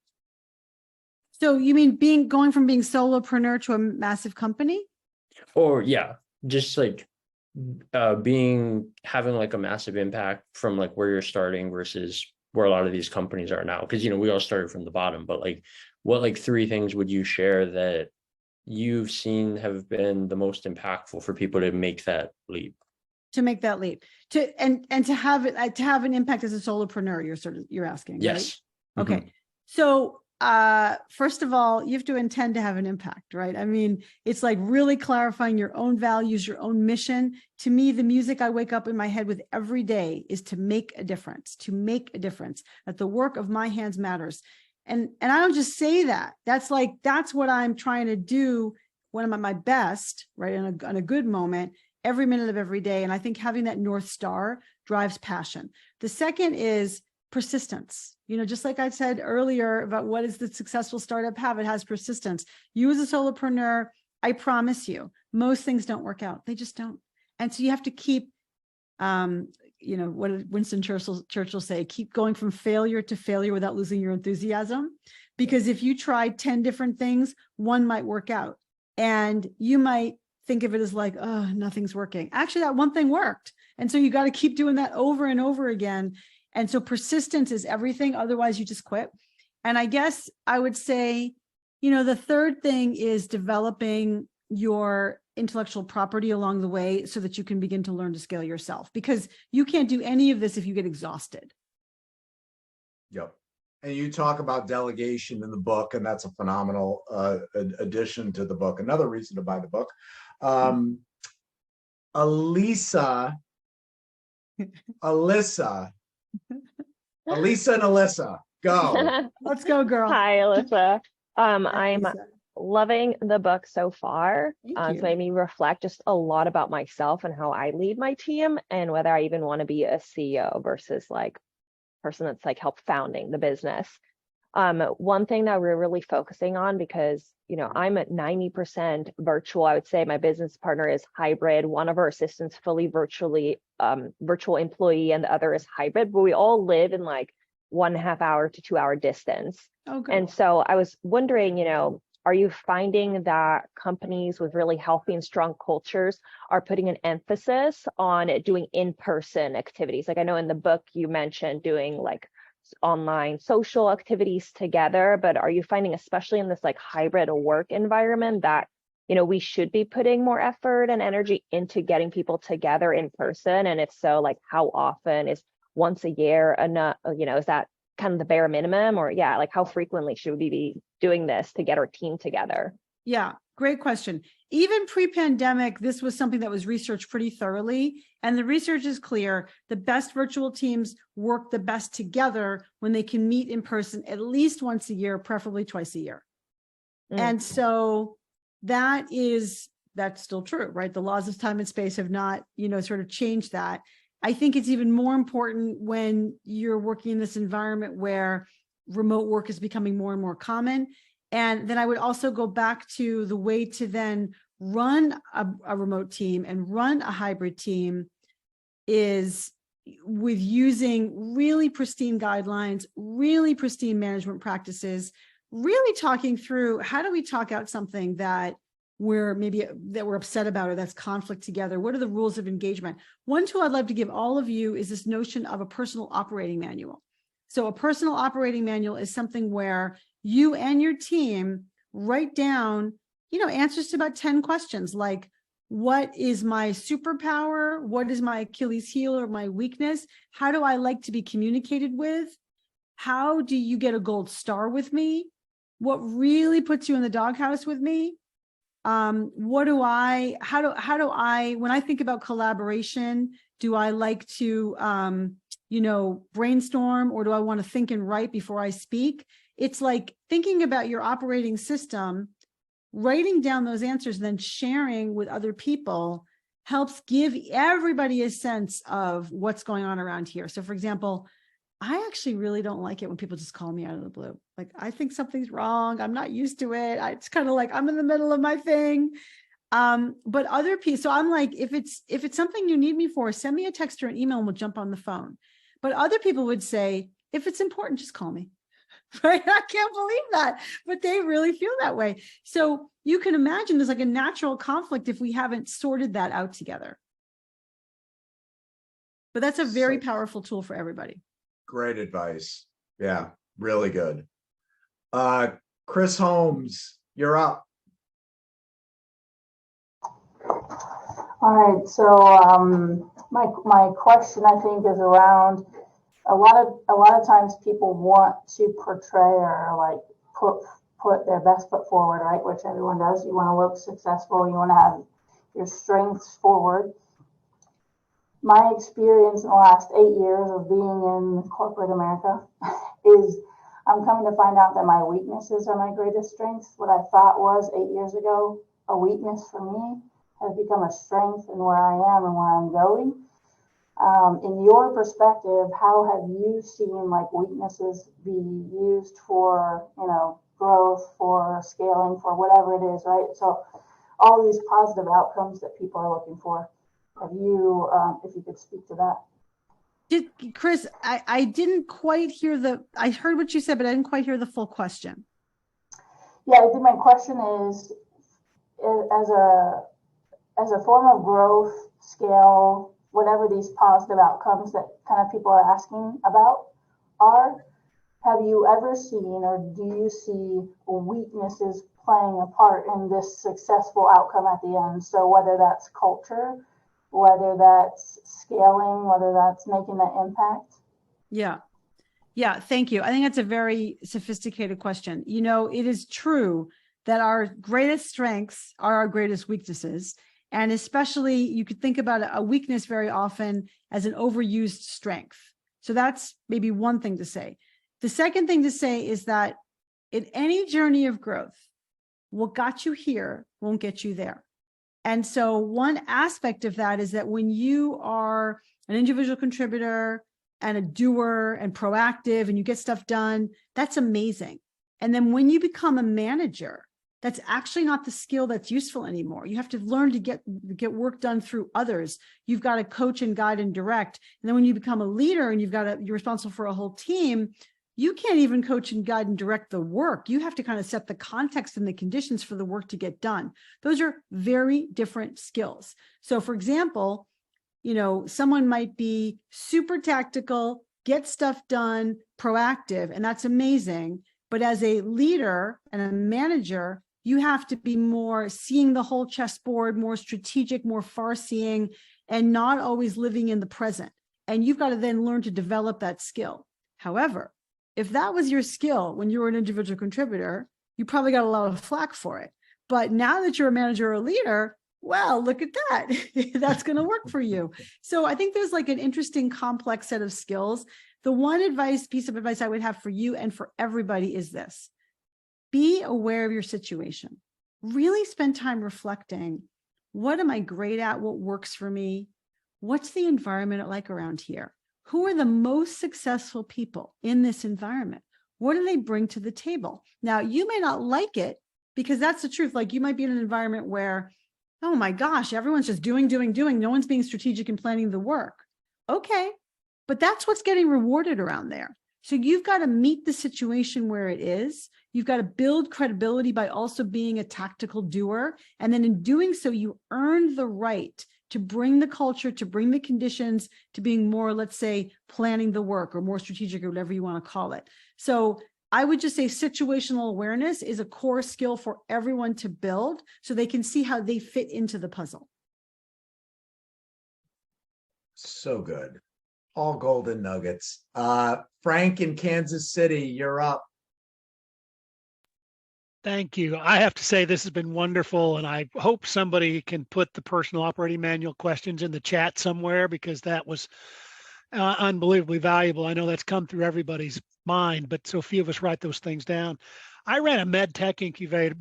So you mean going from being solopreneur to a massive company?
Or yeah, just like having like a massive impact from like where you're starting versus where a lot of these companies are now. Because we all started from the bottom, but like what like 3 things would you share that you've seen have been the most impactful for people to make that leap?
To make that leap, and to have an impact as a solopreneur, you're asking,
Yes.
Right? Okay. So first of all, you have to intend to have an impact, right? I mean, it's like really clarifying your own values, your own mission. To me, the music I wake up in my head with every day is to make a difference, that the work of my hands matters. And I don't just say that. That's what I'm trying to do when I'm at my best, right? In a good moment, every minute of every day. And I think having that North Star drives passion. The second is persistence. Just like I said earlier about what does the successful startup have? It has persistence. You as a solopreneur, I promise you, most things don't work out. They just don't. And so you have to keep, what did Winston Churchill say? Keep going from failure to failure without losing your enthusiasm. Because if you try 10 different things, one might work out. And you might think of it as like, oh, nothing's working. Actually, that one thing worked. And so you got to keep doing that over and over again. And so persistence is everything. Otherwise, you just quit. And I guess I would say, the third thing is developing your intellectual property along the way so that you can begin to learn to scale yourself, because you can't do any of this if you get exhausted.
Yep. And you talk about delegation in the book, and that's a phenomenal addition to the book. Another reason to buy the book. Alisa and Alisa, go.
Let's go, girl.
Hi, Alisa. I'm
Alisa.
loving the book so far.
Thank
It's
you.
made me reflect just a lot about myself and how I lead my team and whether I even want to be a CEO versus like person that's like helped founding the business. One thing that we're really focusing on, because, you know, I'm at 90% virtual. I would say my business partner is hybrid. One of our assistants fully virtual employee, and the other is hybrid, but we all live in like 1.5 hour to 2 hour distance.
Okay.
And so I was wondering, you know, are you finding that companies with really healthy and strong cultures are putting an emphasis on doing in-person activities? Like I know in the book you mentioned doing like online social activities together, but are you finding, especially in this like hybrid work environment, that, you know, we should be putting more effort and energy into getting people together in person? And if so, like how often is once a year enough? You know, is that kind of the bare minimum, or yeah, like how frequently should we be doing this to get our team together?
Yeah, great question. Even pre-pandemic, this was something that was researched pretty thoroughly. And the research is clear. The best virtual teams work the best together when they can meet in person at least once a year, preferably twice a year. And so that's still true, right? The laws of time and space have not, you know, sort of changed that. I think it's even more important when you're working in this environment where remote work is becoming more and more common. And then I would also go back to the way to then run a remote team and run a hybrid team is with using really pristine guidelines, really pristine management practices, really talking through how do we talk out something that we're upset about or that's conflict together. What are the rules of engagement? One tool I'd love to give all of you is this notion of a personal operating manual. So a personal operating manual is something where you and your team write down, you know, answers to about 10 questions like, what is my superpower? What is my Achilles heel or my weakness? How do I like to be communicated with? How do you get a gold star with me? What really puts you in the doghouse with me? How do I, when I think about collaboration, do I like to, you know, brainstorm, or do I want to think and write before I speak? It's like thinking about your operating system, writing down those answers, then sharing with other people helps give everybody a sense of what's going on around here. So for example, I actually really don't like it when people just call me out of the blue. Like, I think something's wrong. I'm not used to it. It's kind of like I'm in the middle of my thing. But other people, so I'm like, if it's something you need me for, send me a text or an email and we'll jump on the phone. But other people would say, if it's important, just call me. Right? I can't believe that, but they really feel that way. So you can imagine there's like a natural conflict if we haven't sorted that out together. But that's a very powerful tool for everybody.
Great advice. Yeah, really good. Chris Holmes, you're up.
All right, so my question, I think, is around a lot of times people want to portray or like put their best foot forward, right? Which everyone does. You want to look successful. You want to have your strengths forward. My experience in the last 8 years of being in corporate America is I'm coming to find out that my weaknesses are my greatest strengths. What I thought was 8 years ago a weakness for me has become a strength in where I am and where I'm going. In your perspective, how have you seen like weaknesses be used for, you know, growth, for scaling, for whatever it is, right? So all these positive outcomes that people are looking for. Have you, if you could speak to that?
Chris, I didn't quite hear I heard what you said, but I didn't quite hear the full question.
Yeah, I think my question is as a form of growth, scale, whatever these positive outcomes that kind of people are asking about are, have you ever seen or do you see weaknesses playing a part in this successful outcome at the end? So whether that's culture, whether that's scaling, whether that's making that impact? Yeah.
Yeah, thank you. I think that's a very sophisticated question. You know, it is true that our greatest strengths are our greatest weaknesses. And especially you could think about a weakness very often as an overused strength. So that's maybe one thing to say. The second thing to say is that in any journey of growth, what got you here won't get you there. And so one aspect of that is that when you are an individual contributor, and a doer and proactive and you get stuff done, that's amazing. And then when you become a manager, that's actually not the skill that's useful anymore. You have to learn to get work done through others. You've got to coach and guide and direct. And then when you become a leader and you're responsible for a whole team, you can't even coach and guide and direct the work. You have to kind of set the context and the conditions for the work to get done. Those are very different skills. So for example, someone might be super tactical, get stuff done, proactive, and that's amazing. But as a leader and a manager, you have to be more seeing the whole chessboard, more strategic, more far-seeing, and not always living in the present. And you've got to then learn to develop that skill. However, if that was your skill when you were an individual contributor, you probably got a lot of flack for it. But now that you're a manager or a leader, well, look at that. That's going to work for you. So I think there's like an interesting complex set of skills. The one piece of advice I would have for you and for everybody is this: be aware of your situation. Really spend time reflecting. What am I great at? What works for me? What's the environment like around here? Who are the most successful people in this environment? What do they bring to the table? Now, you may not like it because that's the truth. Like you might be in an environment where, oh my gosh, everyone's just doing. No one's being strategic and planning the work. Okay, but that's what's getting rewarded around there. So you've got to meet the situation where it is. You've got to build credibility by also being a tactical doer. And then in doing so, you earn the right to bring the culture, to bring the conditions, to being more, let's say, planning the work or more strategic or whatever you want to call it. So I would just say situational awareness is a core skill for everyone to build so they can see how they fit into the puzzle.
So good. All golden nuggets. Frank in Kansas City, you're up.
Thank you. I have to say this has been wonderful, and I hope somebody can put the personal operating manual questions in the chat somewhere, because that was unbelievably valuable. I know that's come through everybody's mind, but so few of us write those things down. I ran a med tech incubator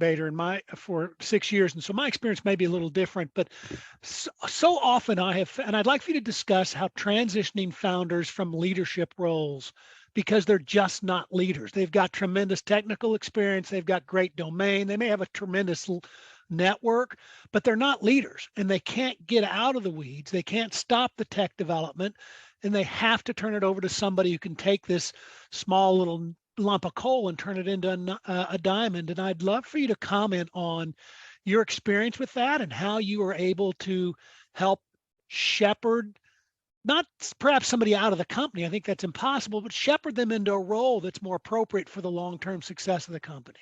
for 6 years, and so my experience may be a little different, but so often and I'd like for you to discuss how transitioning founders from leadership roles, because they're just not leaders. They've got tremendous technical experience. They've got great domain. They may have a tremendous network, but they're not leaders, and they can't get out of the weeds. They can't stop the tech development, and they have to turn it over to somebody who can take this small little lump of coal and turn it into a diamond. And I'd love for you to comment on your experience with that and how you were able to help shepherd, not perhaps somebody out of the company, I think that's impossible, but shepherd them into a role that's more appropriate for the long-term success of the company.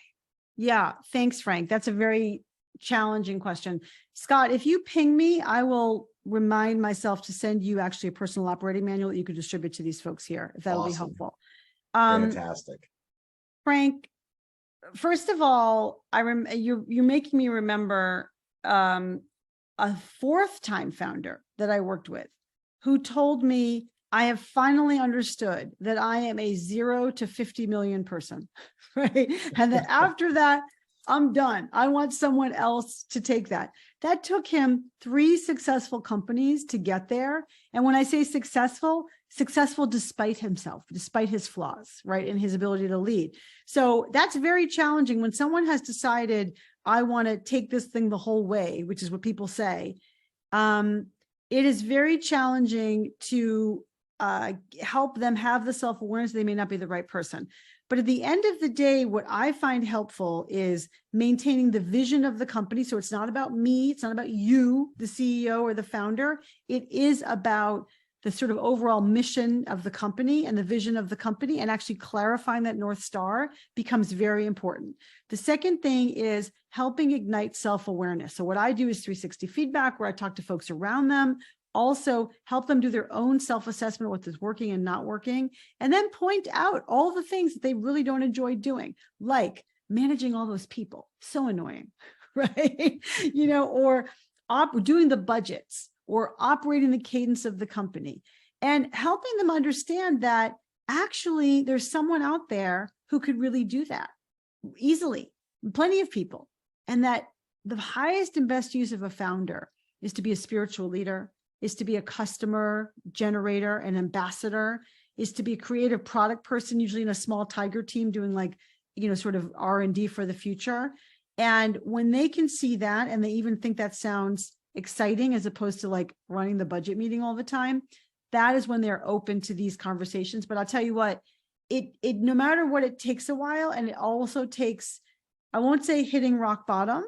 Yeah, thanks, Frank. That's a very challenging question. Scott, if you ping me, I will remind myself to send you actually a personal operating manual that you could distribute to these folks here, if that'll be helpful.
Fantastic.
Frank, first of all, you're making me remember a fourth-time founder that I worked with who told me, I have finally understood that I am a 0 to 50 million person, right? And that after that, I'm done. I want someone else to take that. That took him 3 successful companies to get there. And when I say successful despite himself, despite his flaws, right? And his ability to lead. So that's very challenging when someone has decided, I want to take this thing the whole way, which is what people say. It is very challenging to help them have the self-awareness. They may not be the right person. But at the end of the day, what I find helpful is maintaining the vision of the company. So it's not about me. It's not about you, the CEO or the founder. It is about the sort of overall mission of the company and the vision of the company, and actually clarifying that North Star becomes very important. The second thing is helping ignite self-awareness. So what I do is 360 feedback, where I talk to folks around them, also help them do their own self-assessment of what is working and not working, and then point out all the things that they really don't enjoy doing, like managing all those people, so annoying, right? Or doing the budgets, or operating the cadence of the company, and helping them understand that actually there's someone out there who could really do that easily, plenty of people, and that the highest and best use of a founder is to be a spiritual leader, is to be a customer generator, an ambassador, is to be a creative product person, usually in a small tiger team doing like, sort of R&D for the future. And when they can see that, and they even think that sounds exciting as opposed to like running the budget meeting all the time, that is when they're open to these conversations. But I'll tell you what, it no matter what, it takes a while, and it also takes, I won't say hitting rock bottom,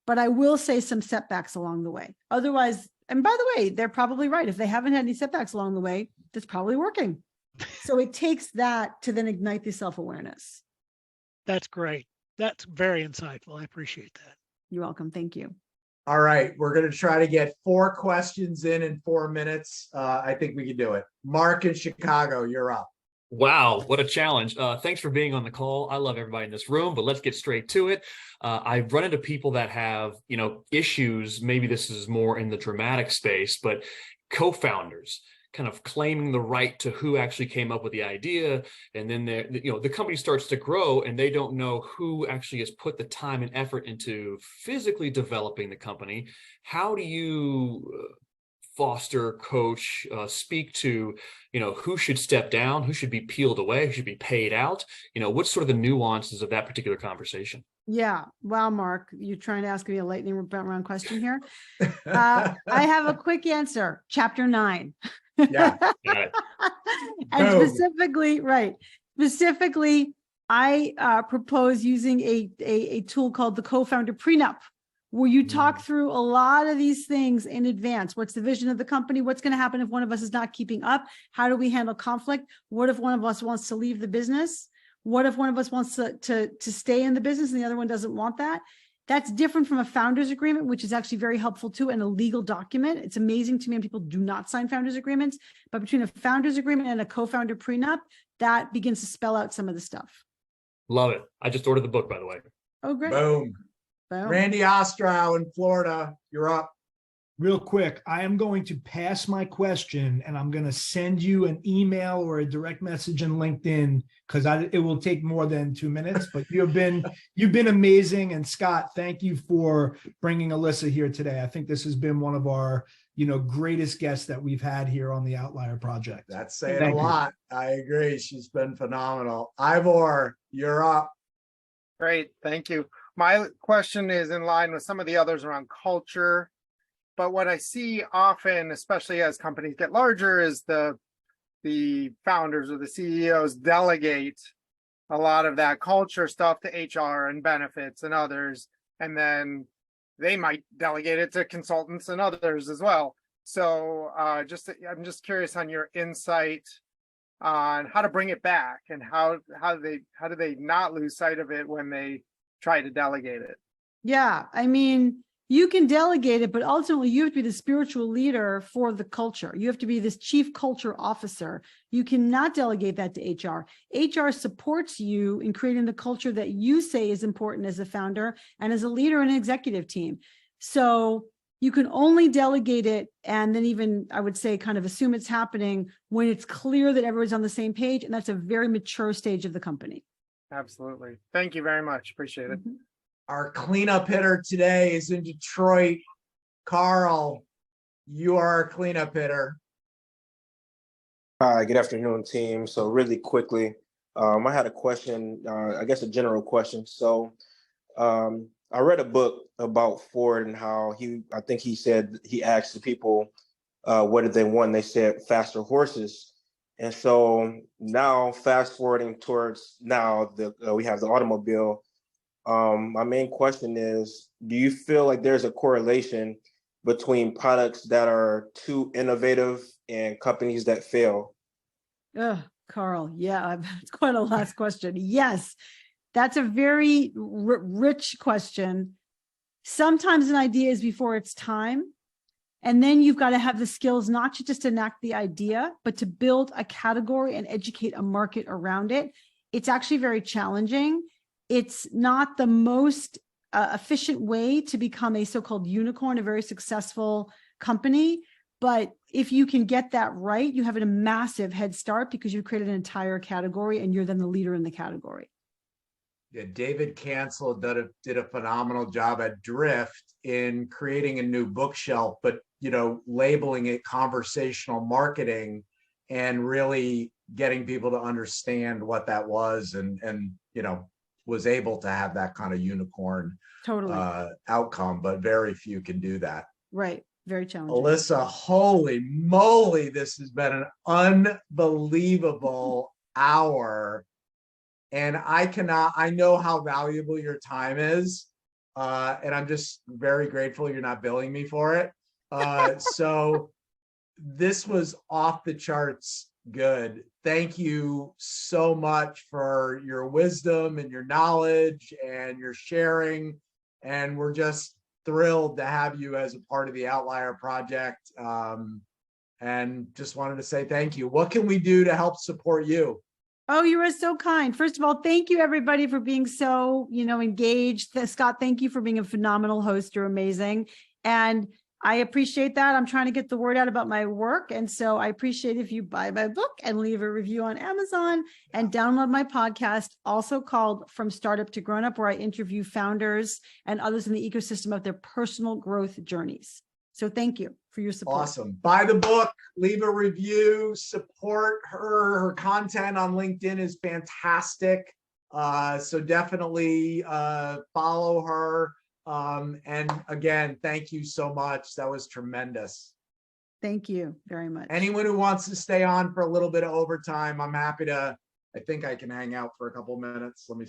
but I will say some setbacks along the way. Otherwise, and by the way, they're probably right. If they haven't had any setbacks along the way, that's probably working. So it takes that to then ignite the self-awareness.
That's great. That's very insightful. I appreciate that.
You're welcome. Thank you.
All right, we're going to try to get 4 questions in 4 minutes. I think we can do it. Mark in Chicago, you're up.
Wow, what a challenge. Thanks for being on the call. I love everybody in this room, but let's get straight to it. I've run into people that have, issues. Maybe this is more in the dramatic space, but co-founders kind of claiming the right to who actually came up with the idea. And then the company starts to grow and they don't know who actually has put the time and effort into physically developing the company. How do you foster, coach, speak to, who should step down, who should be peeled away, who should be paid out? What's sort of the nuances of that particular conversation?
Yeah. Wow, Mark, you're trying to ask me a lightning round question here. I have a quick answer. Chapter 9.
Yeah.
And specifically, I propose using a tool called the co-founder prenup, where you talk through a lot of these things in advance. What's the vision of the company? What's going to happen if one of us is not keeping up? How do we handle conflict? What if one of us wants to leave the business? What if one of us wants to stay in the business and the other one doesn't want that? That's different from a founder's agreement, which is actually very helpful too, and a legal document. It's amazing to me when people do not sign founders agreements, but between a founder's agreement and a co-founder prenup, that begins to spell out some of the stuff.
Love it. I just ordered the book, by the way.
Oh, great.
Boom. Randy Ostrow in Florida, you're up.
Real quick, I am going to pass my question and I'm going to send you an email or a direct message in LinkedIn, because it will take more than 2 minutes, but you've been amazing. And Scott, thank you for bringing Alisa here today. I think this has been one of our, greatest guests that we've had here on the Outlier project.
That's saying a lot. I agree. She's been phenomenal. Ivor, you're up.
Great. Thank you. My question is in line with some of the others around culture. But what I see often, especially as companies get larger, is the founders or the CEOs delegate a lot of that culture stuff to HR and benefits and others. And then they might delegate it to consultants and others as well. So I'm just curious on your insight on how to bring it back and how do they not lose sight of it when they try to delegate it?
Yeah, I mean, you can delegate it, but ultimately you have to be the spiritual leader for the culture. You have to be this chief culture officer. You cannot delegate that to HR. HR supports you in creating the culture that you say is important as a founder and as a leader in an executive team. So you can only delegate it, and then even, I would say, kind of assume it's happening when it's clear that everyone's on the same page, and that's a very mature stage of the company.
Absolutely. Thank you very much. Appreciate it.
Our cleanup hitter today is in Detroit. Carl, you are our cleanup hitter.
Hi, good afternoon, team. So really quickly, I had a question, I guess a general question. So I read a book about Ford and how I think he said, he asked the people, what did they want? They said faster horses. And so now fast forwarding towards now, we have the automobile. My main question is, do you feel like there's a correlation between products that are too innovative and companies that fail?
Carl, yeah, it's quite a last question. Yes, that's a very rich question. Sometimes an idea is before its time. And then you've got to have the skills, not to just enact the idea, but to build a category and educate a market around it. It's actually very challenging. It's not the most efficient way to become a so-called unicorn, a very successful company. But if you can get that right, you have a massive head start because you've created an entire category and you're then the leader in the category.
Yeah, David Cancel did a phenomenal job at Drift in creating a new bookshelf, but labeling it conversational marketing and really getting people to understand what that was, and you know, was able to have that kind of unicorn
Totally.
outcome, but very few can do that.
Right. Very challenging.
Alisa, holy moly, this has been an unbelievable hour. And I know how valuable your time is. And I'm just very grateful you're not billing me for it. So this was off the charts good. Thank you so much for your wisdom and your knowledge and your sharing. And we're just thrilled to have you as a part of the Outlier project. And just wanted to say thank you. What can we do to help support you?
Oh, you are so kind. First of all, thank you everybody for being so, engaged. Scott, thank you for being a phenomenal host. You're amazing. And I appreciate that. I'm trying to get the word out about my work. And so I appreciate if you buy my book and leave a review on Amazon and download my podcast, also called From Startup to Grown Up, where I interview founders and others in the ecosystem of their personal growth journeys. So thank you for your support.
Awesome. Buy the book, leave a review, support her. Her content on LinkedIn is fantastic. So definitely follow her. And again, thank you so much. That was tremendous.
Thank you very much.
Anyone who wants to stay on for a little bit of overtime, I'm happy to. I think I can hang out for a couple minutes. Let me